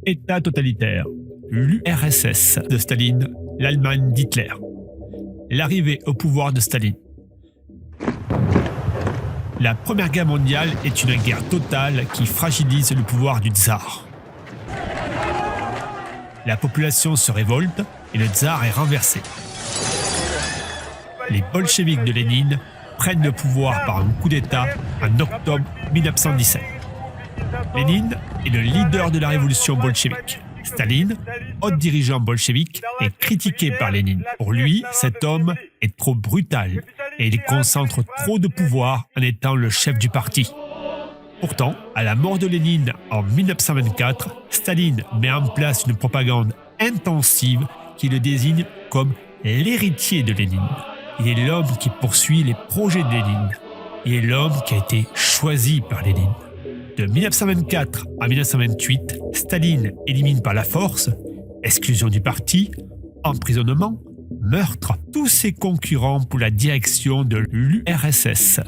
État totalitaire, l'URSS de Staline, l'Allemagne d'Hitler. L'arrivée au pouvoir de Staline. La Première Guerre mondiale est une guerre totale qui fragilise le pouvoir du tsar. La population se révolte et le tsar est renversé. Les bolcheviks de Lénine prennent le pouvoir par un coup d'État en octobre 1917. Lénine est le leader de la révolution bolchevique. Staline, haut dirigeant bolchevique, est critiqué par Lénine. Pour lui, cet homme est trop brutal et il concentre trop de pouvoir en étant le chef du parti. Pourtant, à la mort de Lénine en 1924, Staline met en place une propagande intensive qui le désigne comme l'héritier de Lénine. Il est l'homme qui poursuit les projets de Lénine. Il est l'homme qui a été choisi par Lénine. De 1924 à 1928, Staline élimine par la force, exclusion du parti, emprisonnement, meurtre, tous ses concurrents pour la direction de l'URSS.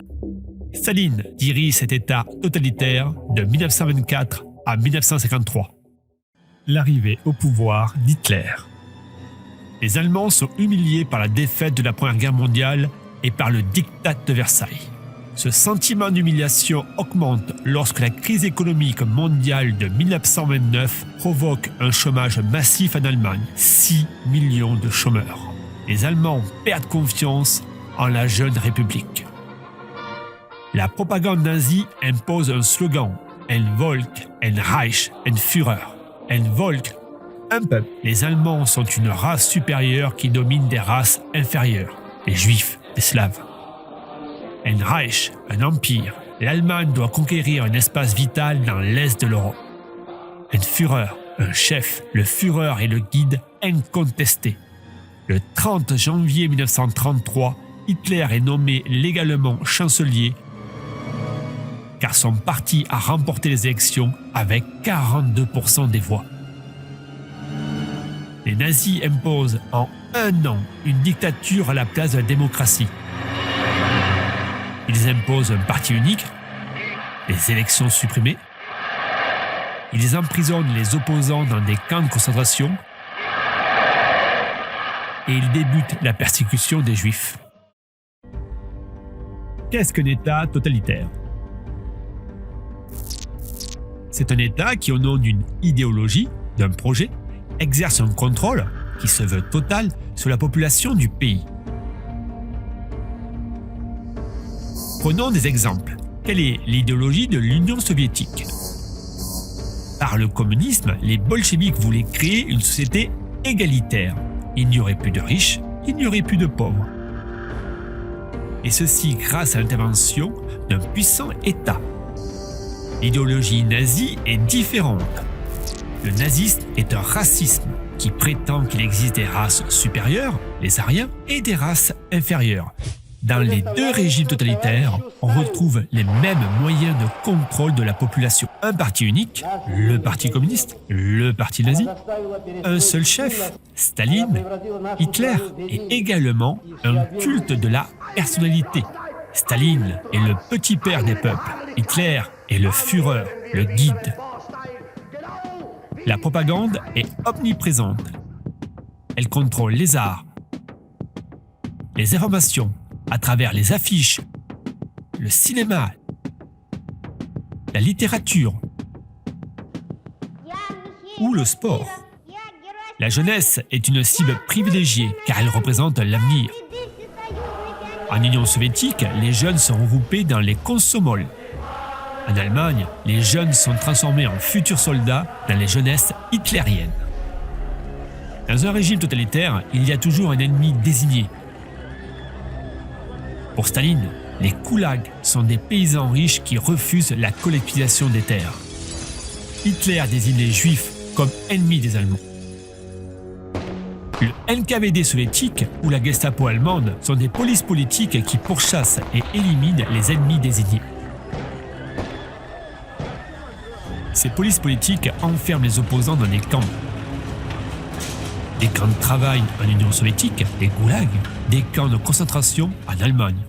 Staline dirige cet État totalitaire de 1924 à 1953. L'arrivée au pouvoir d'Hitler. Les Allemands sont humiliés par la défaite de la Première Guerre mondiale et par le diktat de Versailles. Ce sentiment d'humiliation augmente lorsque la crise économique mondiale de 1929 provoque un chômage massif en Allemagne, 6 millions de chômeurs. Les Allemands perdent confiance en la jeune République. La propagande nazie impose un slogan « Ein Volk, ein Reich, ein Führer ». Ein Volk, un peuple. Les Allemands sont une race supérieure qui domine des races inférieures, les Juifs, les Slaves. Ein Reich, un empire. L'Allemagne doit conquérir un espace vital dans l'est de l'Europe. Un Führer, un chef. Le Führer est le guide incontesté. Le 30 janvier 1933, Hitler est nommé légalement chancelier car son parti a remporté les élections avec 42% des voix. Les nazis imposent en un an une dictature à la place de la démocratie. Ils imposent un parti unique, les élections supprimées. Ils emprisonnent les opposants dans des camps de concentration. Et ils débutent la persécution des Juifs. Qu'est-ce qu'un État totalitaire ? C'est un État qui, au nom d'une idéologie, d'un projet, exerce un contrôle, qui se veut total, sur la population du pays. Prenons des exemples. Quelle est l'idéologie de l'Union soviétique ? Par le communisme, les bolcheviks voulaient créer une société égalitaire. Il n'y aurait plus de riches, il n'y aurait plus de pauvres. Et ceci grâce à l'intervention d'un puissant État. L'idéologie nazie est différente. Le nazisme est un racisme qui prétend qu'il existe des races supérieures, les Aryens, et des races inférieures. Dans les deux régimes totalitaires, on retrouve les mêmes moyens de contrôle de la population. Un parti unique, le parti communiste, le parti nazi, un seul chef, Staline, Hitler, et également un culte de la personnalité. Staline est le petit père des peuples, Hitler est le Führer, le guide. La propagande est omniprésente. Elle contrôle les arts, les informations, à travers les affiches, le cinéma, la littérature ou le sport. La jeunesse est une cible privilégiée car elle représente l'avenir. En Union soviétique, les jeunes sont regroupés dans les komsomols. En Allemagne, les jeunes sont transformés en futurs soldats dans les jeunesses hitlériennes. Dans un régime totalitaire, il y a toujours un ennemi désigné. Pour Staline, les koulags sont des paysans riches qui refusent la collectivisation des terres. Hitler désigne les Juifs comme ennemis des Allemands. Le NKVD soviétique ou la Gestapo allemande sont des polices politiques qui pourchassent et éliminent les ennemis désignés. Ces polices politiques enferment les opposants dans des camps. Des camps de travail en Union soviétique, des goulags, des camps de concentration en Allemagne.